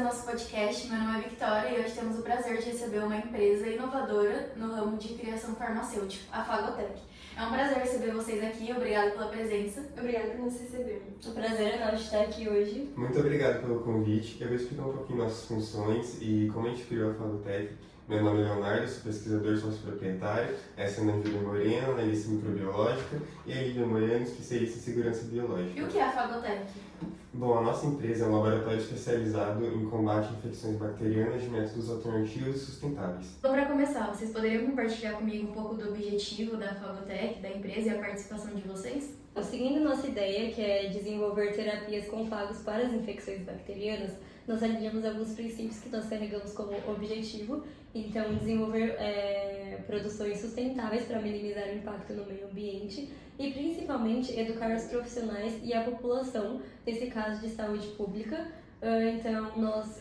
Nosso podcast, meu nome é Victoria e hoje temos o prazer de receber uma empresa inovadora no ramo de criação farmacêutica, a Fagotec. É um prazer receber vocês aqui, obrigada pela presença. Obrigada por nos receber. O prazer é nosso estar aqui hoje. Muito obrigado pelo convite. Eu vou explicar um pouquinho nossas funções e como a gente criou a Fagotec. Meu nome é Leonardo, sou pesquisador sócio-proprietário. Essa é a Ana Júlia Moreno, analista microbiológica, e a Lívia Moreno, especialista em segurança biológica. E o que é a Fagotec? Bom, a nossa empresa é um laboratório especializado em combate a infecções bacterianas de métodos alternativos e sustentáveis. Então, para começar, vocês poderiam compartilhar comigo um pouco do objetivo da Fagotec, da empresa e a participação de vocês? Seguindo nossa ideia, que é desenvolver terapias com fagos para as infecções bacterianas, nós alinhamos alguns princípios que nós carregamos como objetivo. Então, desenvolver produções sustentáveis para minimizar o impacto no meio ambiente e, principalmente, educar os profissionais e a população, nesse caso de saúde pública. Então, nós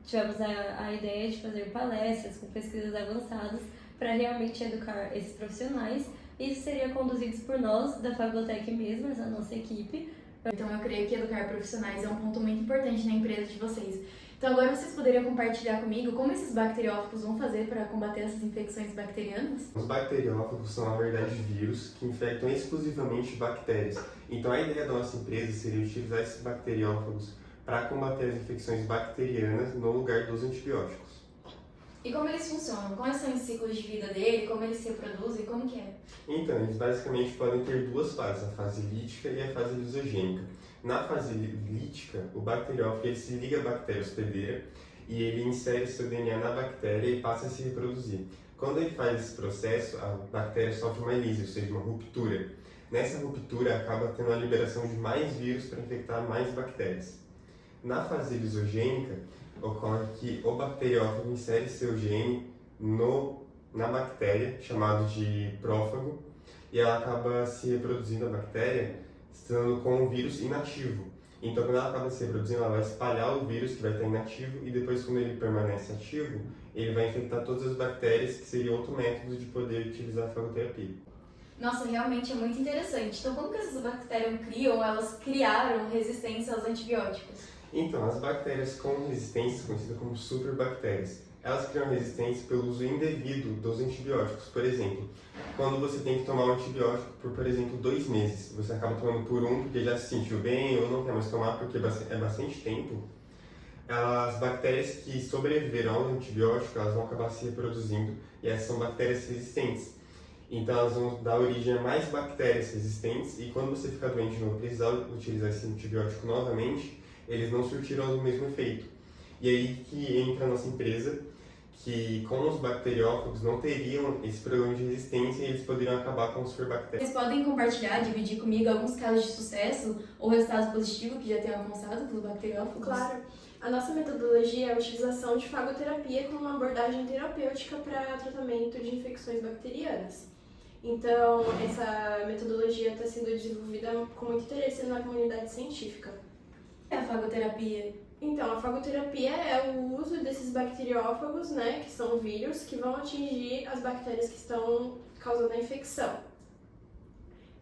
tivemos a ideia de fazer palestras com pesquisas avançadas para realmente educar esses profissionais. Isso seria conduzido por nós, da Fagotec mesmo, essa nossa equipe. Então, eu creio que educar profissionais é um ponto muito importante na empresa de vocês. Então, agora vocês poderiam compartilhar comigo como esses bacteriófagos vão fazer para combater essas infecções bacterianas? Os bacteriófagos são, na verdade, vírus que infectam exclusivamente bactérias. Então, a ideia da nossa empresa seria utilizar esses bacteriófagos para combater as infecções bacterianas no lugar dos antibióticos. E como eles funcionam? Quais são os ciclos de vida dele? Como eles se reproduzem? Como que é? Então, eles basicamente podem ter duas fases, a fase lítica e a fase lisogênica. Na fase lítica, o bacteriófago ele se liga à bactéria hospedeira e ele insere seu DNA na bactéria e passa a se reproduzir. Quando ele faz esse processo, a bactéria sofre uma lise, ou seja, uma ruptura. Nessa ruptura, acaba tendo a liberação de mais vírus para infectar mais bactérias. Na fase lisogênica, ocorre que o bacteriófago insere seu gene na bactéria, chamado de prófago, e ela acaba se reproduzindo a bactéria estando com o vírus inativo. Então, quando ela acaba se reproduzindo, ela vai espalhar o vírus que vai estar inativo e depois, quando ele permanece ativo, ele vai infectar todas as bactérias, que seria outro método de poder utilizar a fagoterapia. Nossa, realmente é muito interessante. Então, como que essas bactérias elas criaram resistência aos antibióticos? Então, as bactérias com resistência, conhecidas como superbactérias, elas criam resistência pelo uso indevido dos antibióticos. Por exemplo, quando você tem que tomar um antibiótico por exemplo, 2 meses, você acaba tomando por um porque já se sentiu bem ou não quer mais tomar porque é bastante tempo, as bactérias que sobreviveram ao antibiótico, elas vão acabar se reproduzindo e essas são bactérias resistentes. Então, elas vão dar origem a mais bactérias resistentes e quando você ficar doente e não precisar utilizar esse antibiótico novamente, eles não surtiram o mesmo efeito. E aí que entra a nossa empresa, que com os bacteriófagos não teriam esse problema de resistência e eles poderiam acabar com os superbactérias. Vocês podem compartilhar, dividir comigo alguns casos de sucesso ou resultados positivos que já tenham alcançado pelos bacteriófagos? Claro. A nossa metodologia é a utilização de fagoterapia como uma abordagem terapêutica para tratamento de infecções bacterianas. Então, essa metodologia está sendo desenvolvida com muito interesse na comunidade científica. É a fagoterapia? Então, a fagoterapia é o uso desses bacteriófagos, né, que são vírus, que vão atingir as bactérias que estão causando a infecção.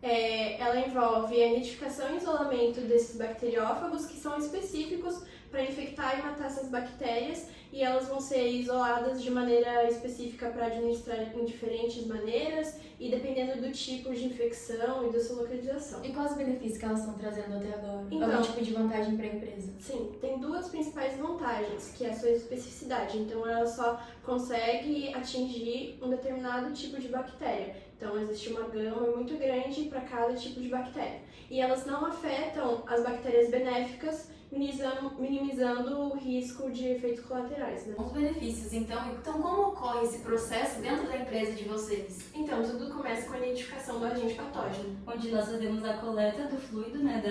Ela envolve a identificação e isolamento desses bacteriófagos, que são específicos para infectar e matar essas bactérias, e elas vão ser isoladas de maneira específica para administrar em diferentes maneiras e dependendo do tipo de infecção e da sua localização. E quais os benefícios que elas estão trazendo até agora? Então, algum tipo de vantagem para a empresa? Sim, tem 2 principais vantagens, que é a sua especificidade. Então, ela só consegue atingir um determinado tipo de bactéria. Então, existe uma gama muito grande para cada tipo de bactéria. E elas não afetam as bactérias benéficas, minimizando o risco de efeitos colaterais, né? Os benefícios, então como ocorre esse processo dentro da empresa de vocês? Então, tudo começa com a identificação do agente patógeno. Onde nós fazemos a coleta do fluido, né,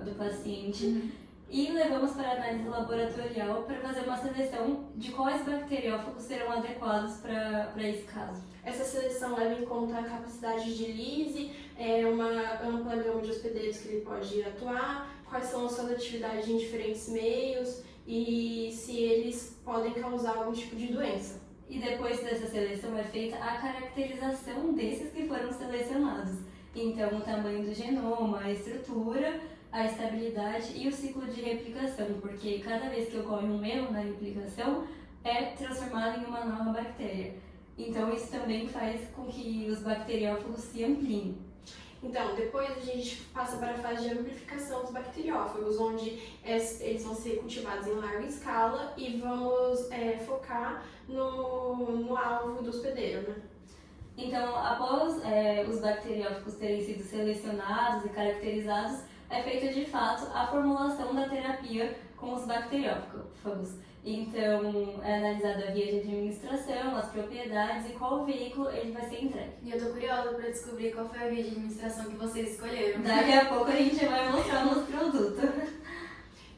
do paciente e levamos para a análise laboratorial para fazer uma seleção de quais bacteriófagos serão adequados para esse caso. Essa seleção leva em conta a capacidade de lise, uma ampla gama de hospedeiros que ele pode atuar, quais são as suas atividades em diferentes meios e se eles podem causar algum tipo de doença. E depois dessa seleção é feita a caracterização desses que foram selecionados. Então, o tamanho do genoma, a estrutura, a estabilidade e o ciclo de replicação, porque cada vez que ocorre um erro na replicação, é transformado em uma nova bactéria. Então, isso também faz com que os bacteriófagos se ampliem. Então, depois a gente passa para a fase de amplificação dos bacteriófagos, onde eles vão ser cultivados em larga escala e vamos focar no alvo do hospedeiro, né? Então, após os bacteriófagos terem sido selecionados e caracterizados, é feita de fato a formulação da terapia com os bacteriófagos. Então, é analisada a via de administração, as propriedades e qual veículo ele vai ser entregue. E eu tô curiosa para descobrir qual foi a via de administração que vocês escolheram. Daqui a pouco a gente vai mostrar o nosso produto.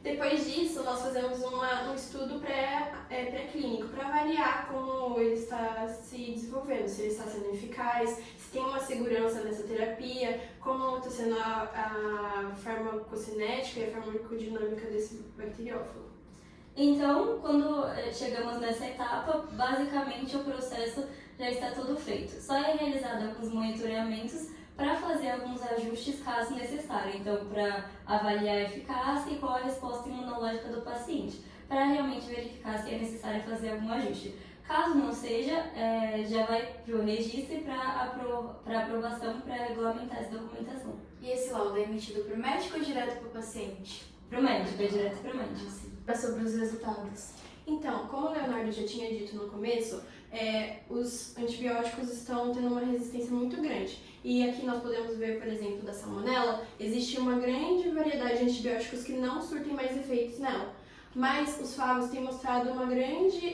Depois disso, nós fazemos um estudo pré-clínico para avaliar como ele está se desenvolvendo, se ele está sendo eficaz, se tem uma segurança nessa terapia, como está sendo a farmacocinética e a farmacodinâmica desse bacteriófago. Então, quando chegamos nessa etapa, basicamente o processo já está todo feito. Só é realizado alguns monitoramentos para fazer alguns ajustes caso necessário. Então, para avaliar a eficácia e qual a resposta imunológica do paciente, para realmente verificar se é necessário fazer algum ajuste. Caso não seja, já vai para o registro e para aprovação para regulamentar essa documentação. E esse laudo é emitido para o médico ou direto para o paciente? Para o médico, é direto para o médico. Para sobre os resultados. Então, como o Leonardo já tinha dito no começo, os antibióticos estão tendo uma resistência muito grande. E aqui nós podemos ver, por exemplo, da salmonela, existe uma grande variedade de antibióticos que não surtem mais efeitos nela. Mas os fagos têm mostrado uma grande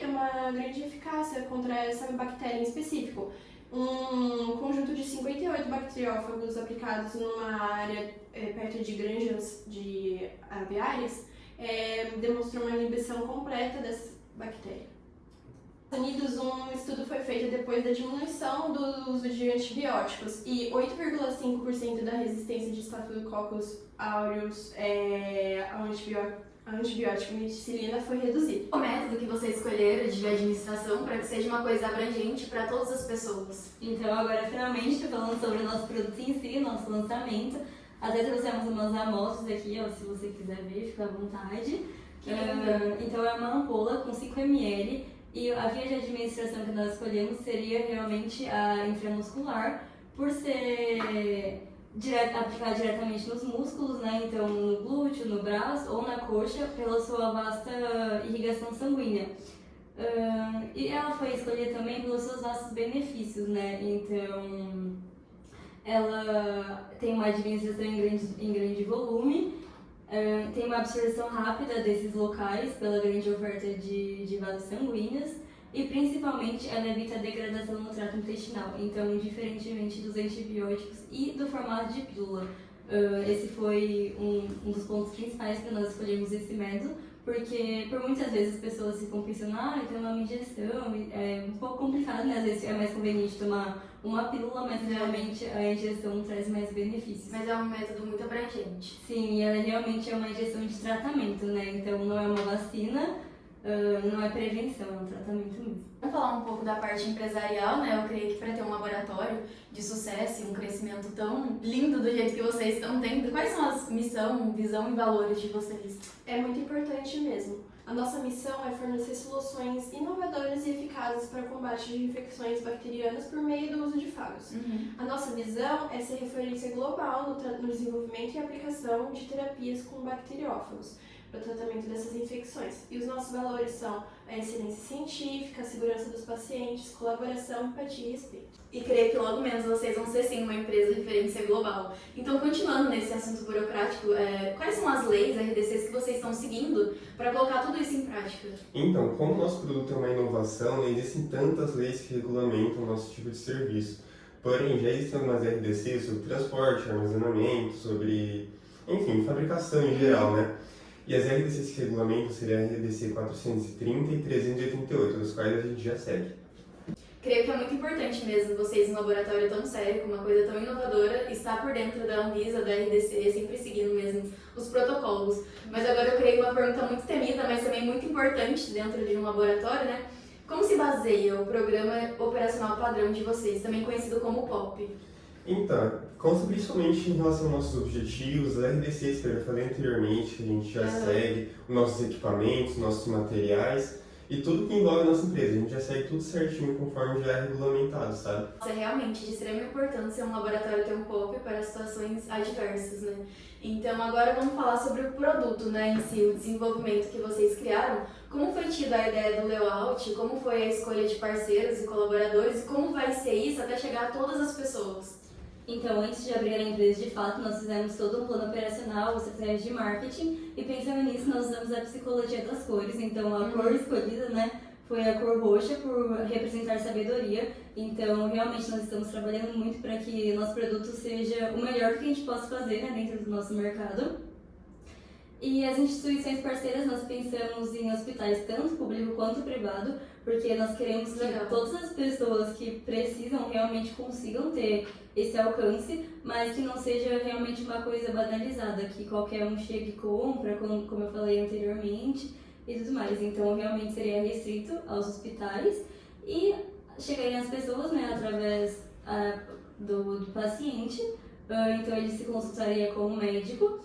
eficácia contra essa bactéria em específico. Um conjunto de 58 bacteriófagos aplicados numa área perto de granjas de aviárias demonstrou uma inibição completa dessa bactéria. Nos Estados Unidos, um estudo foi feito depois da diminuição do uso de antibióticos e 8,5% da resistência de Staphylococcus aureus ao antibiótico meticilina foi reduzida. O método que vocês escolheram de administração para que seja uma coisa abrangente para todas as pessoas. Então, agora finalmente falando sobre o nosso produto em si, nosso lançamento. Até trouxemos umas amostras aqui, ó, se você quiser ver, fica à vontade. Então, é uma ampola com 5 ml e a via de administração que nós escolhemos seria realmente a intramuscular, por ser aplicar diretamente nos músculos, né? Então, no glúteo, no braço ou na coxa, pela sua vasta irrigação sanguínea. E ela foi escolhida também pelos seus vastos benefícios, né? Então, ela tem uma administração em grande volume, tem uma absorção rápida desses locais pela grande oferta de vasos sanguíneos e principalmente ela evita a degradação no trato intestinal, então diferentemente dos antibióticos e do formato de pílula. Esse foi um dos pontos principais para nós escolhermos esse método, porque por muitas vezes as pessoas ficam pensando, tem uma injeção, é um pouco complicado, né? Às vezes é mais conveniente tomar uma pílula, mas realmente a injeção traz mais benefícios. Mas é um método muito abrangente. Sim, ela realmente é uma injeção de tratamento, né? Então não é uma vacina, não é prevenção, é um tratamento mesmo. Vamos falar um pouco da parte empresarial, né? Eu creio que para ter um laboratório de sucesso e um crescimento tão lindo do jeito que vocês estão tendo, quais são as missão, visão e valores de vocês? É muito importante mesmo. A nossa missão é fornecer soluções inovadoras e eficazes para o combate de infecções bacterianas por meio do uso de fagos. A nossa visão é ser referência global no desenvolvimento e aplicação de terapias com bacteriófagos para o tratamento dessas infecções. E os nossos valores são a excelência científica, a segurança dos pacientes, colaboração, empatia e respeito. E creio que logo menos vocês vão ser sim uma empresa de referência global. Então, continuando nesse assunto burocrático, quais são as leis, RDCs que vocês estão seguindo para colocar tudo isso em prática? Então, como o nosso produto é uma inovação, não existem tantas leis que regulamentam o nosso tipo de serviço. Porém, já existem algumas RDCs sobre transporte, armazenamento, sobre, enfim, fabricação em geral, né? E as RDCs que regulamentam seriam a RDC 430 e 388, das quais a gente já segue. Creio que é muito importante mesmo vocês, em um laboratório tão sério, com uma coisa tão inovadora, estar por dentro da Anvisa, da RDC, sempre seguindo mesmo os protocolos. Mas agora eu creio uma pergunta muito temida, mas também muito importante dentro de um laboratório, né? Como se baseia o Programa Operacional Padrão de vocês, também conhecido como POP? Então, consta principalmente em relação aos nossos objetivos, a RDCs que eu já falei anteriormente, que a gente já segue, os nossos equipamentos, nossos materiais e tudo que envolve a nossa empresa. A gente já segue tudo certinho conforme já é regulamentado, sabe? É realmente de extrema importância um laboratório ter um POP para situações adversas, né? Então agora vamos falar sobre o produto, né, em si, o desenvolvimento que vocês criaram. Como foi tida a ideia do layout, como foi a escolha de parceiros e colaboradores e como vai ser isso até chegar a todas as pessoas? Então, antes de abrir a empresa de fato, nós fizemos todo um plano operacional, estratégia de marketing, e pensando nisso, nós usamos a psicologia das cores. Então, a cor escolhida, né, foi a cor roxa por representar sabedoria. Então, realmente, nós estamos trabalhando muito para que o nosso produto seja o melhor que a gente possa fazer, né, dentro do nosso mercado. E as instituições parceiras, nós pensamos em hospitais, tanto público quanto privado, porque nós queremos que todas as pessoas que precisam realmente consigam ter esse alcance, mas que não seja realmente uma coisa banalizada, que qualquer um chegue e compra, como eu falei anteriormente, e tudo mais. Então, realmente seria restrito aos hospitais e chegariam as pessoas, né, através do paciente. Então, ele se consultaria com o médico.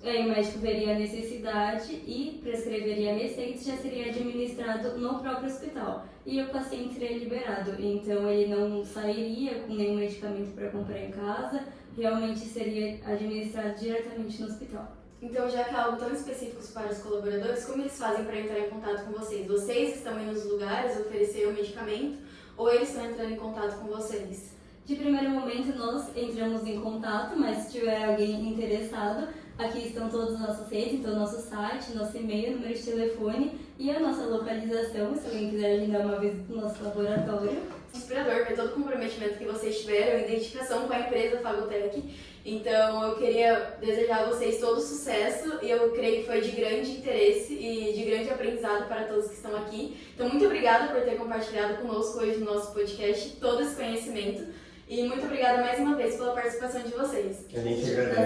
Aí o médico veria a necessidade e prescreveria a receita e já seria administrado no próprio hospital. E o paciente seria liberado, então ele não sairia com nenhum medicamento para comprar em casa, realmente seria administrado diretamente no hospital. Então, já que é algo tão específico para os colaboradores, como eles fazem para entrar em contato com vocês? Vocês estão indo nos lugares oferecer o medicamento ou eles estão entrando em contato com vocês? De primeiro momento, nós entramos em contato, mas se tiver alguém interessado, aqui estão todas as nossas redes, então nosso site, nosso e-mail, número de telefone e a nossa localização, se alguém quiser agendar uma visita no nosso laboratório. Inspirador ver todo o comprometimento que vocês tiveram e dedicação com a empresa Fagotec. Então eu queria desejar a vocês todo sucesso e eu creio que foi de grande interesse e de grande aprendizado para todos que estão aqui. Então muito obrigada por ter compartilhado conosco hoje no nosso podcast todo esse conhecimento. E muito obrigada mais uma vez pela participação de vocês. A gente agradece.